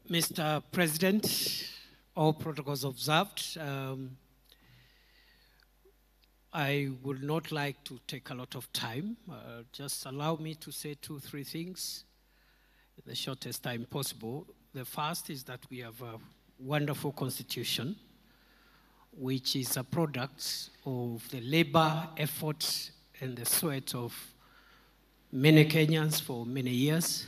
Mr. President, all protocols observed. I would not like to take a lot of time. Just allow me to say 2-3 things in the shortest time possible. The first is that we have a wonderful constitution, which is a product of the labor, effort, and the sweat of many Kenyans for many years.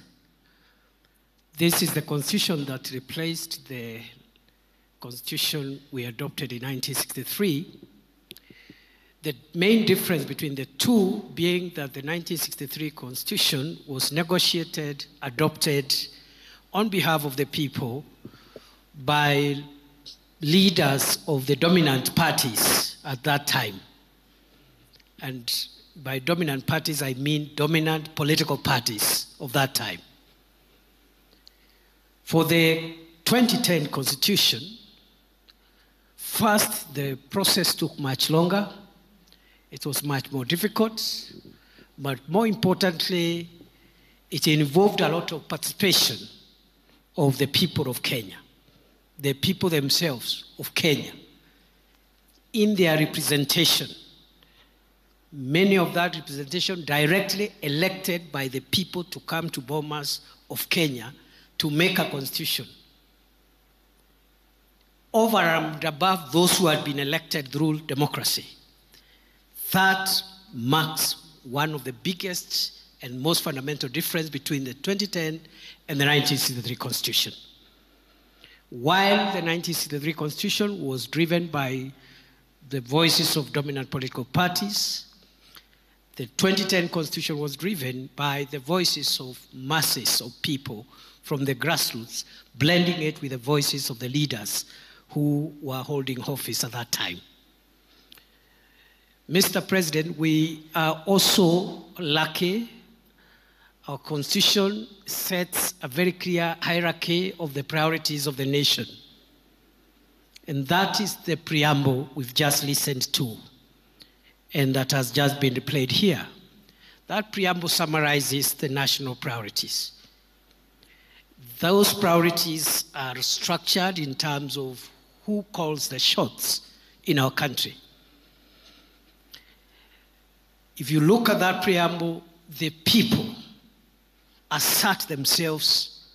This is the constitution that replaced the constitution we adopted in 1963. The main difference between the two being that the 1963 constitution was negotiated, adopted on behalf of the people by leaders of the dominant parties at that time. And by dominant parties, I mean dominant political parties of that time. For the 2010 constitution, first, the process took much longer. It was much more difficult, but more importantly, it involved a lot of participation of the people of Kenya, the people themselves of Kenya, in their representation. Many of that representation directly elected by the people to come to Bomas of Kenya to make a constitution. Over and above those who had been elected through democracy. That marks one of the biggest and most fundamental difference between the 2010 and the 1963 Constitution. While the 1963 Constitution was driven by the voices of dominant political parties, the 2010 Constitution was driven by the voices of masses of people from the grassroots, blending it with the voices of the leaders who were holding office at that time. Mr. President, we are also lucky. Our Constitution sets a very clear hierarchy of the priorities of the nation. And that is the preamble we've just listened to, and that has just been replayed here. That preamble summarizes the national priorities. Those priorities are structured in terms of who calls the shots in our country. If you look at that preamble, the people assert themselves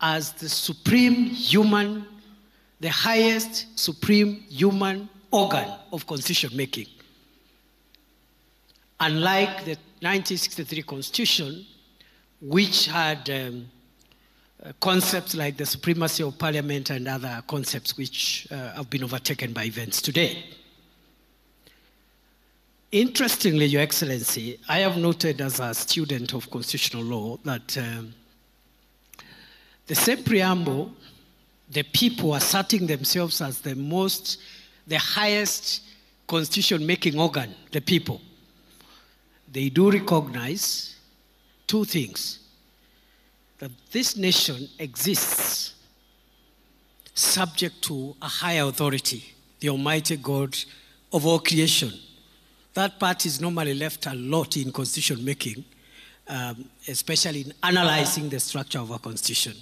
as the supreme human, the highest supreme human organ of constitution making. Unlike the 1963 Constitution, which had concepts like the supremacy of parliament and other concepts which have been overtaken by events today. Interestingly, Your Excellency, I have noted as a student of constitutional law that the same preamble, the people asserting themselves as the highest constitution-making organ, the people, they do recognize two things. That this nation exists subject to a higher authority, the Almighty God of all creation. That part is normally left a lot in constitution making, especially in analyzing the structure of our constitution.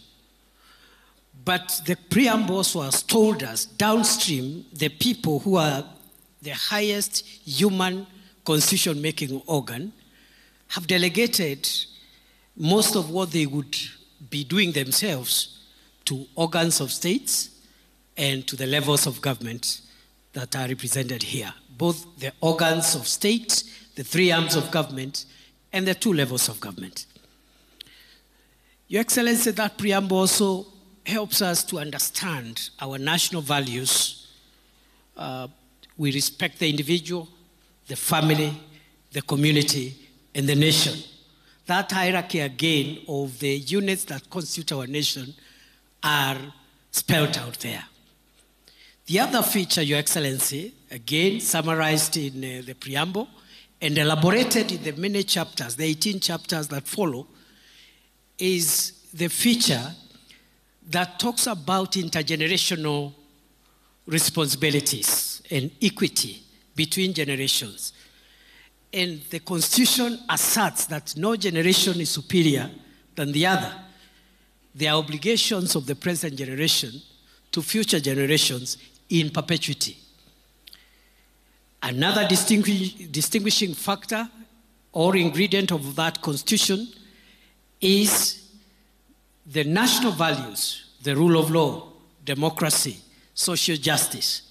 But the preamble also has told us downstream, the people who are the highest human constitution making organ have delegated most of what they would be doing themselves to organs of states and to the levels of government that are represented here. Both the organs of state, the three arms of government, and the two levels of government. Your Excellency, that preamble also helps us to understand our national values. We respect the individual, the family, the community, and the nation. That hierarchy, again, of the units that constitute our nation are spelled out there. The other feature, Your Excellency, again summarized in the preamble and elaborated in the many chapters, the 18 chapters that follow, is the feature that talks about intergenerational responsibilities and equity between generations. And the Constitution asserts that no generation is superior than the other. the obligations of the present generation to future generations in perpetuity. Another distinguishing factor or ingredient of that constitution is the national values, the rule of law, democracy, social justice,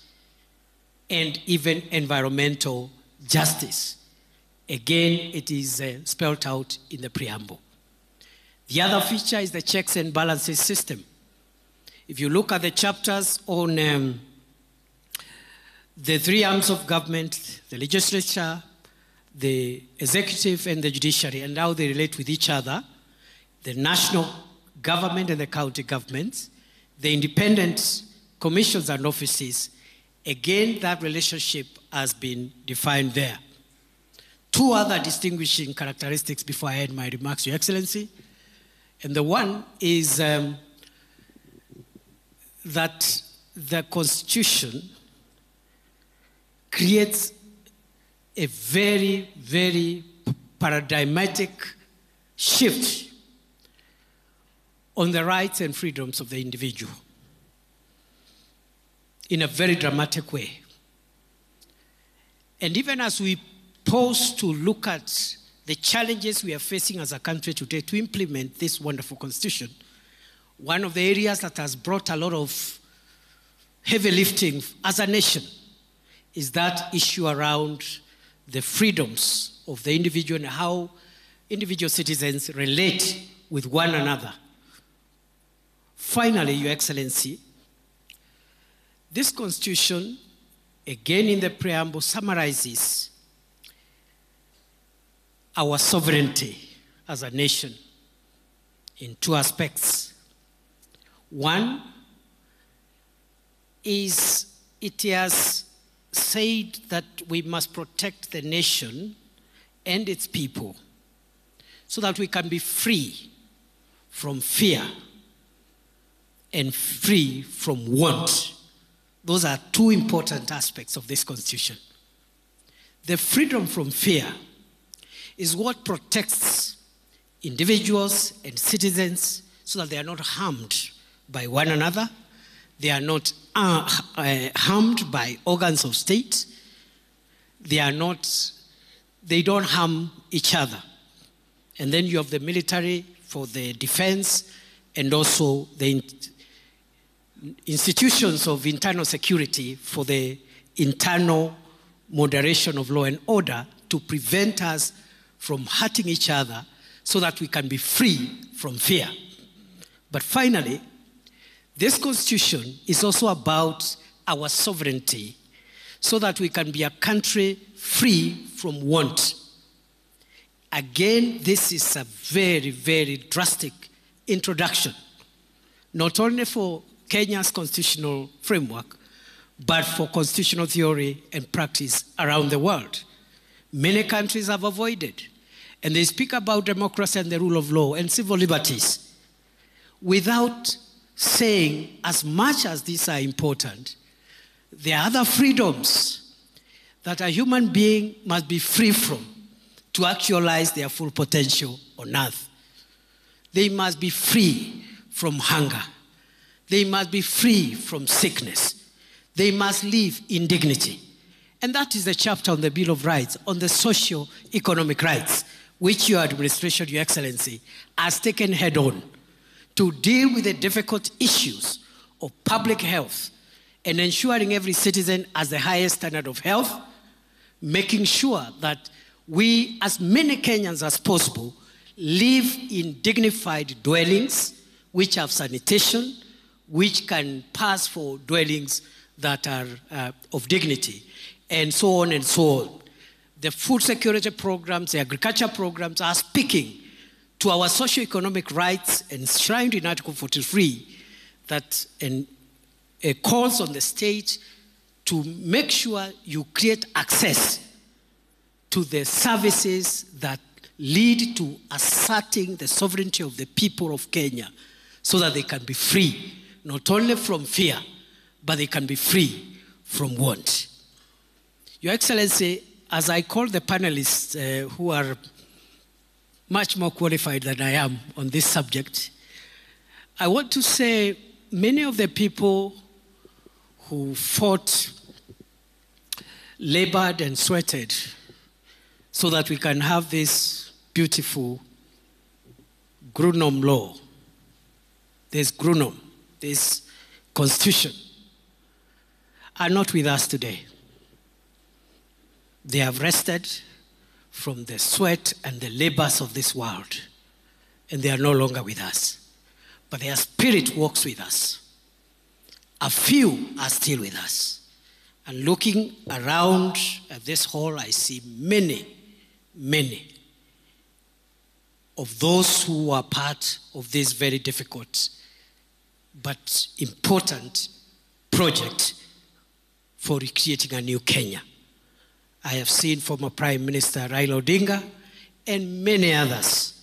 and even environmental justice. Again, it is spelled out in the preamble. The other feature is the checks and balances system. If you look at the chapters on the three arms of government, the legislature, the executive, and the judiciary, and how they relate with each other, the national government and the county governments, the independent commissions and offices, again, that relationship has been defined there. Two other distinguishing characteristics before I end my remarks, Your Excellency. And the one is that the Constitution creates a very, very paradigmatic shift on the rights and freedoms of the individual in a very dramatic way. And even as we pause to look at the challenges we are facing as a country today to implement this wonderful constitution, one of the areas that has brought a lot of heavy lifting as a nation is that issue around the freedoms of the individual and how individual citizens relate with one another. Finally, Your Excellency, this constitution, again in the preamble, summarizes our sovereignty as a nation in two aspects. One is it has said that we must protect the nation and its people so that we can be free from fear and free from want. Those are two important aspects of this constitution. The freedom from fear is what protects individuals and citizens so that they are not harmed by one another. They are not harmed by organs of state. They don't harm each other. And then you have the military for the defense and also the institutions of internal security for the internal moderation of law and order to prevent us from hurting each other so that we can be free from fear. But finally, this constitution is also about our sovereignty so that we can be a country free from want. Again, this is a very, very drastic introduction, not only for Kenya's constitutional framework, but for constitutional theory and practice around the world. Many countries have avoided, and they speak about democracy and the rule of law and civil liberties without saying, as much as these are important, there are other freedoms that a human being must be free from to actualize their full potential on earth. They must be free from hunger. They must be free from sickness. They must live in dignity. And that is the chapter on the Bill of Rights, on the socio-economic rights, which your administration, Your Excellency, has taken head on to deal with the difficult issues of public health and ensuring every citizen has the highest standard of health, making sure that we, as many Kenyans as possible, live in dignified dwellings which have sanitation, which can pass for dwellings that are of dignity, and so on and so on. The food security programs, the agriculture programs are speaking to our socio-economic rights enshrined in Article 43 that calls on the state to make sure you create access to the services that lead to asserting the sovereignty of the people of Kenya so that they can be free, not only from fear, but they can be free from want. Your Excellency, as I call the panelists who are much more qualified than I am on this subject, I want to say many of the people who fought, labored and sweated so that we can have this beautiful Grunum law, this Grunum, this constitution, are not with us today. They have rested from the sweat and the labors of this world, and they are no longer with us. But their spirit walks with us. A few are still with us. And looking around at this hall, I see many, many of those who are part of this very difficult but important project for recreating a new Kenya. I have seen former Prime Minister Raila Odinga and many others.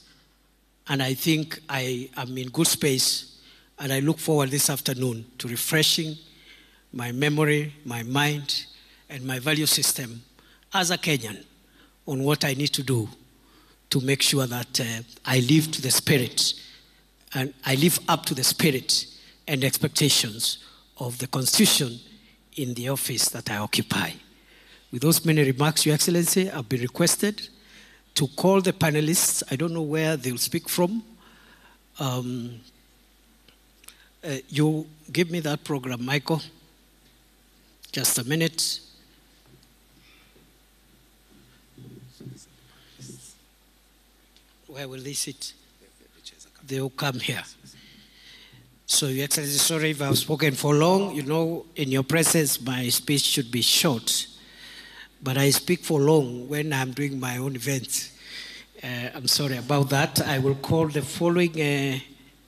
And I think I am in good space, and I look forward this afternoon to refreshing my memory, my mind, and my value system as a Kenyan on what I need to do to make sure that I live to the spirit, and I live up to the spirit and expectations of the Constitution in the office that I occupy. With those many remarks, Your Excellency, I've been requested to call the panelists. I don't know where they'll speak from. You give me that program, Michael. Just a minute. Where will they sit? They'll come here. So, Your Excellency, sorry if I've spoken for long. You know, in your presence, my speech should be short. But I speak for long when I'm doing my own events. I'm sorry about that. I will call the following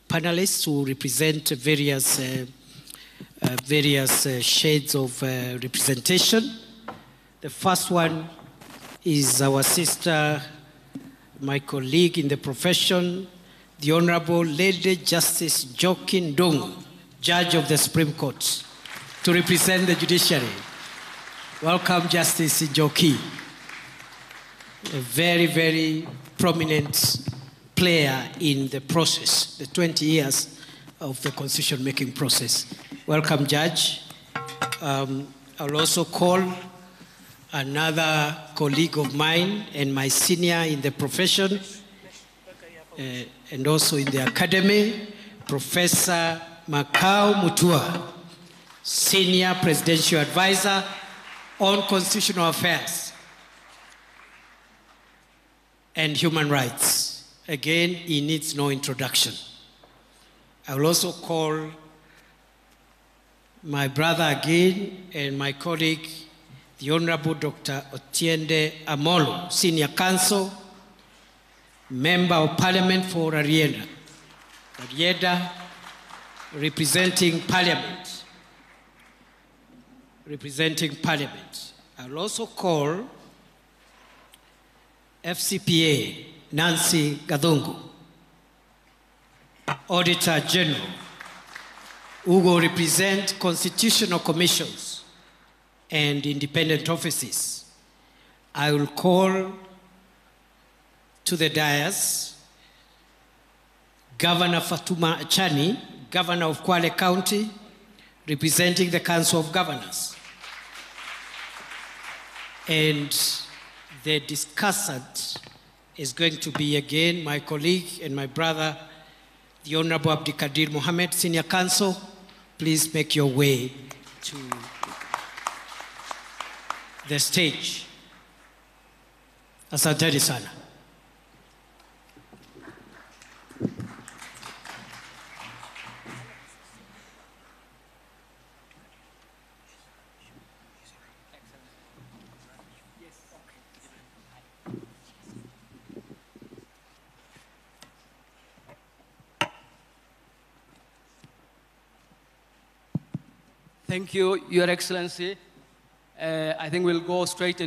panelists who represent various shades of representation. The first one is our sister, my colleague in the profession, the Honorable Lady Justice Jokin Ndung'u, Judge of the Supreme Court, to represent the judiciary. Welcome, Justice Njoki, a very, very prominent player in the process, the 20 years of the constitution-making process. Welcome, Judge. I'll also call another colleague of mine and my senior in the profession and also in the academy, Professor Makau Mutua, Senior Presidential Advisor on Constitutional Affairs and Human Rights. Again, he needs no introduction. I will also call my brother again and my colleague, the Honorable Dr. Otiende Amolo, Senior Counsel, Member of Parliament for Arienda, representing Parliament. I will also call FCPA Nancy Gadungu, Auditor General, who will represent constitutional commissions and independent offices. I will call to the dais Governor Fatuma Achani, Governor of Kwale County, representing the Council of Governors. And the discussant is going to be again my colleague and my brother, the Honorable Abdikadir Mohammed, Senior Counsel. Please make your way to the stage. Asanteni sana. Thank you, Your Excellency. I think we'll go straight into